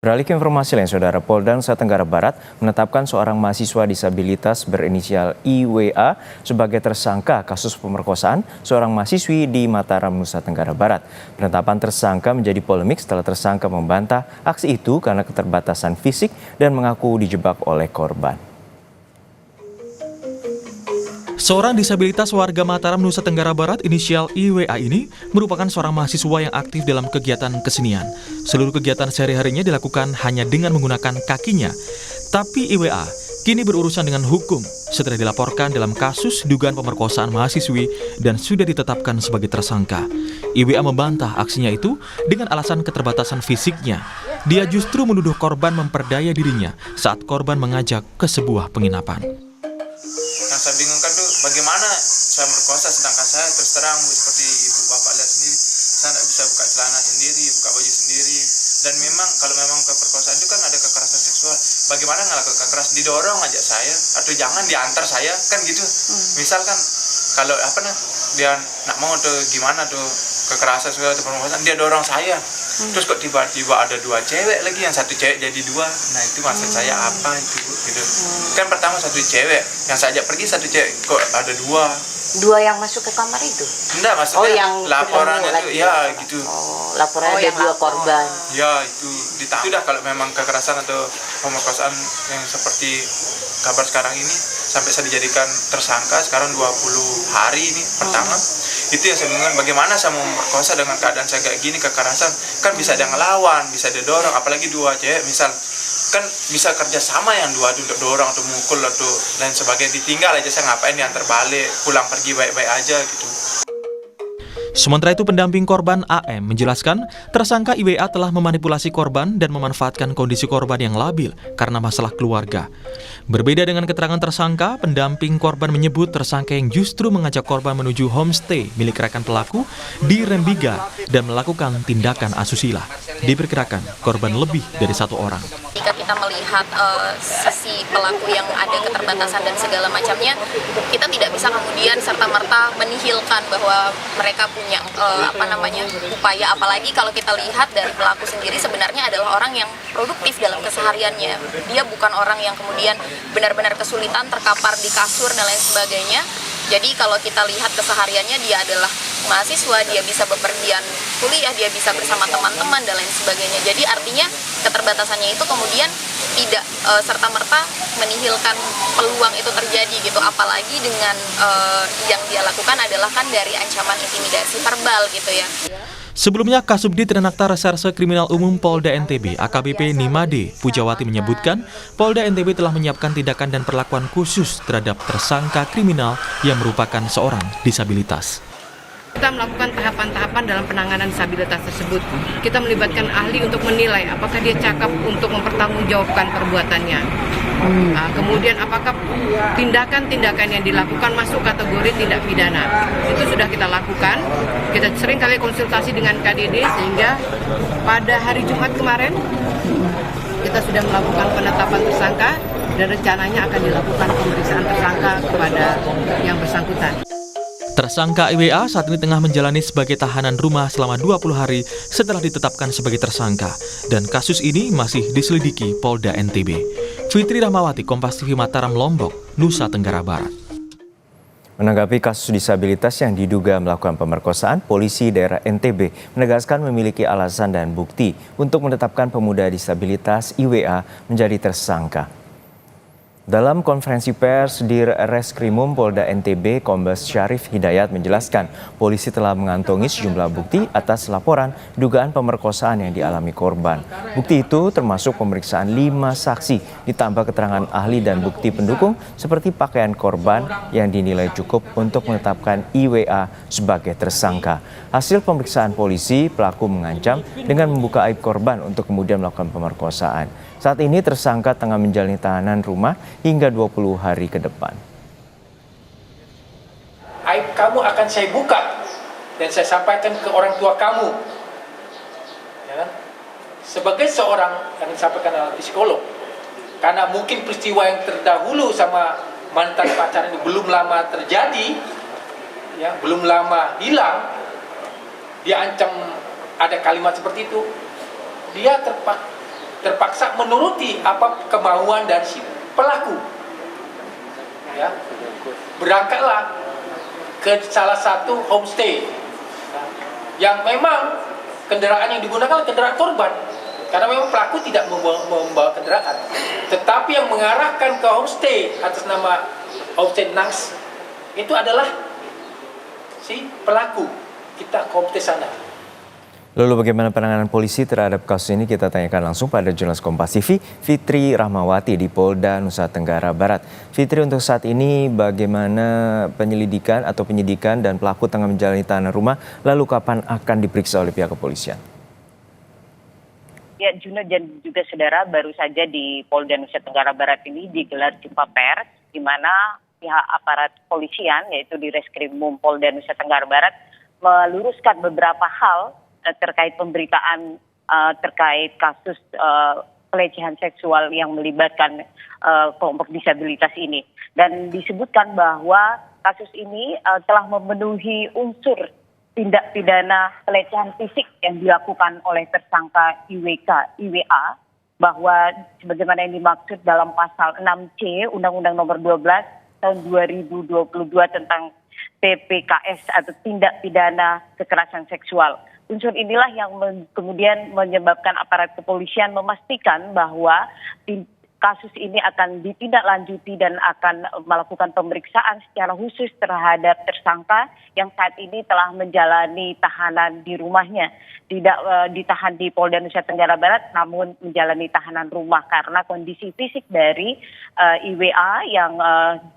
Beralih ke informasi lain, Saudara, Polda Nusa Tenggara Barat menetapkan seorang mahasiswa disabilitas berinisial IWA sebagai tersangka kasus pemerkosaan seorang mahasiswi di Mataram, Nusa Tenggara Barat. Penetapan tersangka menjadi polemik setelah tersangka membantah aksi itu karena keterbatasan fisik dan mengaku dijebak oleh korban. Seorang disabilitas warga Mataram, Nusa Tenggara Barat inisial IWA ini merupakan seorang mahasiswa yang aktif dalam kegiatan kesenian. Seluruh kegiatan sehari-harinya dilakukan hanya dengan menggunakan kakinya. Tapi IWA kini berurusan dengan hukum setelah dilaporkan dalam kasus dugaan pemerkosaan mahasiswi dan sudah ditetapkan sebagai tersangka. IWA membantah aksinya itu dengan alasan keterbatasan fisiknya. Dia justru menuduh korban memperdaya dirinya saat korban mengajak ke sebuah penginapan. Yang saya bingungkan tuh bagaimana saya merkosa sedangkan saya terus terang seperti ibu bapak lihat sendiri, saya tidak bisa buka celana sendiri, buka baju sendiri. Dan memang kalau memang keperkosaan itu kan ada kekerasan seksual, bagaimana ngelakuin kekerasan, didorong aja saya atau jangan diantar saya kan gitu. Misalkan kalau dia nak mau tuh gimana tuh kekerasan seksual atau pemerkosaan, dia dorong saya. Terus kok tiba-tiba ada dua cewek lagi, yang satu cewek jadi dua. Nah itu maksud saya apa itu gitu. Kan pertama satu cewek yang saya ajak pergi, satu cewek kok ada dua. Dua yang masuk ke kamar itu? Enggak, maksudnya yang laporan itu ya gitu. Laporan ada dua korban. Ya itu ditambah. Sudah kalau memang kekerasan atau pemerkosaan yang seperti kabar sekarang ini sampai saya dijadikan tersangka sekarang 20 hari ini pertama. Itu yang saya bingung, bagaimana saya mau memperkosa dengan keadaan saya kayak gini, kekerasan kan bisa ada ngelawan, bisa ada dorong, apalagi dua cewek misal kan bisa kerja sama yang dua untuk dorong atau mukul atau lain sebagainya, ditinggal aja saya ngapain diantar balik, pulang pergi baik-baik aja gitu. Sementara itu pendamping korban AM menjelaskan tersangka IWA telah memanipulasi korban dan memanfaatkan kondisi korban yang labil karena masalah keluarga. Berbeda dengan keterangan tersangka, pendamping korban menyebut tersangka yang justru mengajak korban menuju homestay milik rekan pelaku di Rembiga dan melakukan tindakan asusila. Diperkirakan korban lebih dari satu orang. Jika kita melihat sisi pelaku yang ada keterbatasan dan segala macamnya, kita tidak bisa kemudian serta-merta menihilkan bahwa mereka punya upaya, apalagi kalau kita lihat dari pelaku sendiri sebenarnya adalah orang yang produktif dalam kesehariannya. Dia bukan orang yang kemudian benar-benar kesulitan terkapar di kasur dan lain sebagainya. Jadi kalau kita lihat kesehariannya, dia adalah mahasiswa, dia bisa bepergian kuliah, dia bisa bersama teman-teman dan lain sebagainya. Jadi artinya keterbatasannya itu kemudian tidak serta-merta menihilkan peluang itu terjadi gitu. Apalagi dengan yang dia lakukan adalah kan dari ancaman intimidasi verbal gitu ya. Sebelumnya, Kasubdit Renakta Reserse Kriminal Umum Polda NTB AKBP Nimade Pujawati menyebutkan Polda NTB telah menyiapkan tindakan dan perlakuan khusus terhadap tersangka kriminal yang merupakan seorang disabilitas. Kita melakukan tahapan-tahapan dalam penanganan disabilitas tersebut. Kita melibatkan ahli untuk menilai apakah dia cakap untuk mempertanggungjawabkan perbuatannya. Kemudian apakah tindakan-tindakan yang dilakukan masuk kategori tindak pidana. Itu sudah kita lakukan. Kita sering kali konsultasi dengan KDD sehingga pada hari Jumat kemarin kita sudah melakukan penetapan tersangka dan rencananya akan dilakukan pemeriksaan tersangka kepada yang bersangkutan. Tersangka IWA saat ini tengah menjalani sebagai tahanan rumah selama 20 hari setelah ditetapkan sebagai tersangka. Dan kasus ini masih diselidiki Polda NTB. Fitri Rahmawati, Kompas TV Mataram, Lombok, Nusa Tenggara Barat. Menanggapi kasus disabilitas yang diduga melakukan pemerkosaan, polisi daerah NTB menegaskan memiliki alasan dan bukti untuk menetapkan pemuda disabilitas IWA menjadi tersangka. Dalam konferensi pers di Reskrimum Polda NTB, Kombes Syarif Hidayat menjelaskan polisi telah mengantongi sejumlah bukti atas laporan dugaan pemerkosaan yang dialami korban. Bukti itu termasuk pemeriksaan 5 saksi ditambah keterangan ahli dan bukti pendukung seperti pakaian korban yang dinilai cukup untuk menetapkan IWA sebagai tersangka. Hasil pemeriksaan polisi, pelaku mengancam dengan membuka aib korban untuk kemudian melakukan pemerkosaan. Saat ini tersangka tengah menjalani tahanan rumah hingga 20 hari ke depan. Aib kamu akan saya buka dan saya sampaikan ke orang tua kamu. Ya. Sebagai seorang yang disampaikan oleh psikolog, karena mungkin peristiwa yang terdahulu sama mantan pacar ini belum lama terjadi, ya, belum lama hilang, dia ancam ada kalimat seperti itu, dia terpaksa menuruti apa kemauan dari si pelaku. Ya. Berangkatlah ke salah satu homestay yang memang kendaraan yang digunakan kendaraan korban, karena memang pelaku tidak membawa kendaraan, tetapi yang mengarahkan ke homestay atas nama homestay Nans itu adalah si pelaku. Kita ke homestay sana. Lalu bagaimana penanganan polisi terhadap kasus ini kita tanyakan langsung pada jurnalis Kompas TV, Fitri Rahmawati di Polda Nusa Tenggara Barat. Fitri, untuk saat ini bagaimana penyelidikan atau penyidikan dan pelaku tengah menjalani tahanan rumah, lalu kapan akan diperiksa oleh pihak kepolisian? Ya, Juno dan juga saudara, baru saja di Polda Nusa Tenggara Barat ini digelar jumpa pers di mana pihak aparat kepolisian yaitu di Reskrimum Polda Nusa Tenggara Barat meluruskan beberapa hal terkait pemberitaan terkait kasus pelecehan seksual yang melibatkan kelompok disabilitas ini. Dan disebutkan bahwa kasus ini telah memenuhi unsur tindak pidana pelecehan fisik yang dilakukan oleh tersangka IWA, bahwa sebagaimana yang dimaksud dalam pasal 6C Undang-Undang Nomor 12 tahun 2022 tentang TPKS atau tindak pidana kekerasan seksual. Unsur inilah yang kemudian menyebabkan aparat kepolisian memastikan bahwa kasus ini akan ditindaklanjuti dan akan melakukan pemeriksaan secara khusus terhadap tersangka yang saat ini telah menjalani tahanan di rumahnya. Tidak ditahan di Polda Nusa Tenggara Barat, namun menjalani tahanan rumah karena kondisi fisik dari IWA yang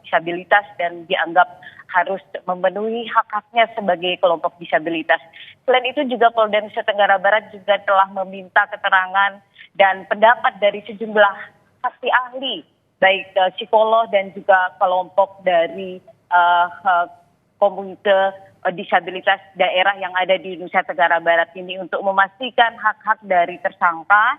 disabilitas dan dianggap harus memenuhi hak-haknya sebagai kelompok disabilitas. Selain itu juga Polda Nusa Tenggara Barat juga telah meminta keterangan dan pendapat dari sejumlah saksi ahli, baik psikolog dan juga kelompok dari komunitas disabilitas daerah yang ada di Nusa Tenggara Barat ini untuk memastikan hak-hak dari tersangka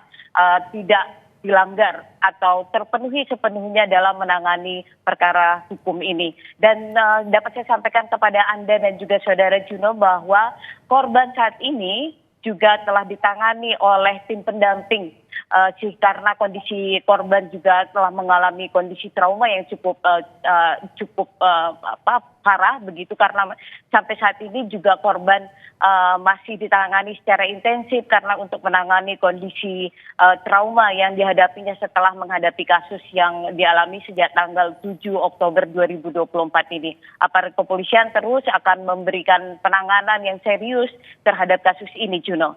tidak dilanggar atau terpenuhi sepenuhnya dalam menangani perkara hukum ini. Dan dapat saya sampaikan kepada Anda dan juga saudara Juno bahwa korban saat ini juga telah ditangani oleh tim pendamping karena kondisi korban juga telah mengalami kondisi trauma yang cukup parah begitu, karena sampai saat ini juga korban masih ditangani secara intensif karena untuk menangani kondisi trauma yang dihadapinya setelah menghadapi kasus yang dialami sejak tanggal 7 Oktober 2024 ini. Aparat kepolisian terus akan memberikan penanganan yang serius terhadap kasus ini, Juno.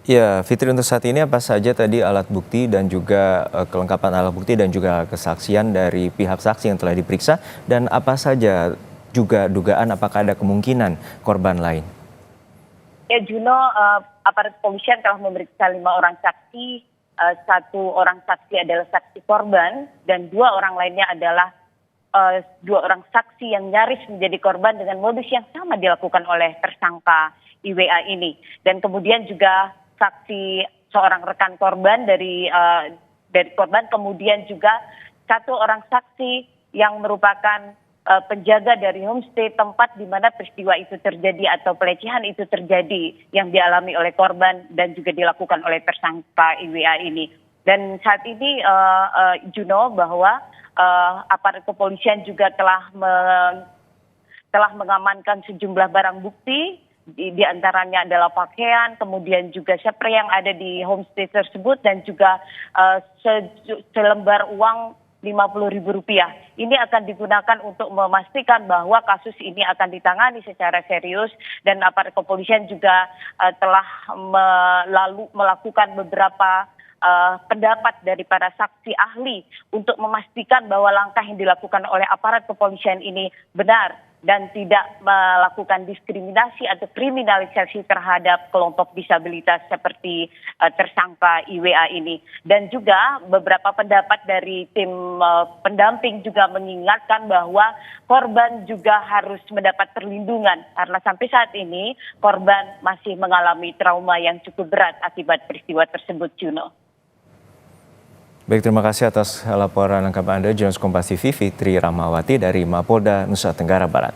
Ya, Fitri, untuk saat ini apa saja tadi alat bukti dan juga kelengkapan alat bukti dan juga kesaksian dari pihak saksi yang telah diperiksa, dan apa saja juga dugaan apakah ada kemungkinan korban lain? Ya, Juno, aparat kepolisian telah memeriksa 5 orang saksi. 1 orang saksi adalah saksi korban dan 2 orang lainnya adalah 2 orang saksi yang nyaris menjadi korban dengan modus yang sama dilakukan oleh tersangka IWA ini. Dan kemudian juga saksi seorang rekan korban dari korban, kemudian juga 1 orang saksi yang merupakan penjaga dari homestay tempat di mana peristiwa itu terjadi atau pelecehan itu terjadi yang dialami oleh korban dan juga dilakukan oleh tersangka IWA ini. Dan saat ini Juno, bahwa aparat kepolisian juga telah mengamankan sejumlah barang bukti. Di antaranya adalah pakaian, kemudian juga spray yang ada di homestay tersebut dan juga selembar uang Rp50.000. Ini akan digunakan untuk memastikan bahwa kasus ini akan ditangani secara serius, dan aparat kepolisian juga telah melakukan beberapa pendapat dari para saksi ahli untuk memastikan bahwa langkah yang dilakukan oleh aparat kepolisian ini benar dan tidak melakukan diskriminasi atau kriminalisasi terhadap kelompok disabilitas seperti tersangka IWA ini. Dan juga beberapa pendapat dari tim pendamping juga mengingatkan bahwa korban juga harus mendapat perlindungan karena sampai saat ini korban masih mengalami trauma yang cukup berat akibat peristiwa tersebut, Juno. Baik, terima kasih atas laporan lengkap Anda, jurnalis Kompas TV Fitri Rahmawati dari Mapolda Nusa Tenggara Barat.